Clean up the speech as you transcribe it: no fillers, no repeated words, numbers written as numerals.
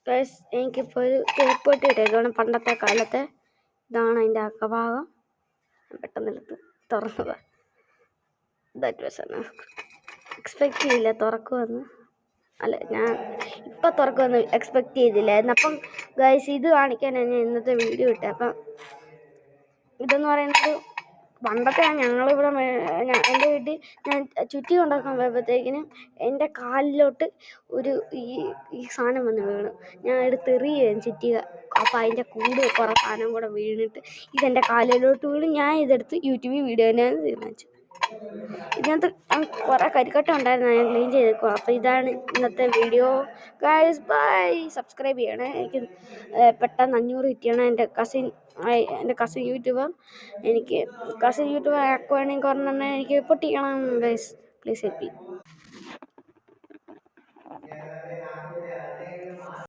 Guys എനിക്കിപ്പോൾ ഒരു തേപ്പൊട്ടി ഇട്ടേക്കാണ് പണ്ടത്തെ കാലത്തെ. ഇതാണ് അതിൻ്റെ അകഭാഗം. പെട്ടെന്ന് തുറന്നതാ. ദാറ്റ് വാസ് എക്സ്പെക്റ്റ് ചെയ്യില്ല തുറക്കുമെന്ന്. അല്ല, ഞാൻ ഇപ്പം തുറക്കുമെന്ന് എക്സ്പെക്റ്റ് ചെയ്തില്ലായിരുന്നു. അപ്പം ഗൈസ് ഇത് കാണിക്കാനാണ് ഞാൻ ഇന്നത്തെ വീഡിയോ ഇട്ടത്. അപ്പം ഇതെന്ന് പറയുന്നത് പണ്ടത്തെ ഞങ്ങളിവിടെ എൻ്റെ വീട്ടിൽ ഞാൻ ചുറ്റി കൊണ്ടാക്കാൻ പോയപ്പോഴത്തേക്കിനും എൻ്റെ കാലിലോട്ട് ഈ സാധനം വന്ന് വീണു. ഞാൻ എടുത്തെറിയുകയും ചുറ്റിക. അപ്പോൾ അതിൻ്റെ കൂടെ കുറേ സാധനം കൂടെ വീണിട്ട് ഇതെൻ്റെ കാലിലോട്ട് വീണ്. ഞാൻ ഇതെടുത്ത് യൂട്യൂബിൽ വീഡിയോ തന്നെയാണ് തീരുമാനിച്ചു. ഇതിനകത്ത് കുറേ കരിക്കട്ട ഉണ്ടായിരുന്നു, ഞാൻ ക്ലീൻ ചെയ്തേക്കുക. അപ്പോൾ ഇതാണ് ഇന്നത്തെ വീഡിയോ. Guys bye. സബ്സ്ക്രൈബ് ചെയ്യണേ. എനിക്ക് പെട്ടെന്ന് 500 കിട്ടിയാണ്. എൻ്റെ കസിൻ യൂട്യൂബർ ആക്കുവാണെങ്കിൽ കുറഞ്ഞ എനിക്ക് പൊട്ടിക്കണം. Guys please help.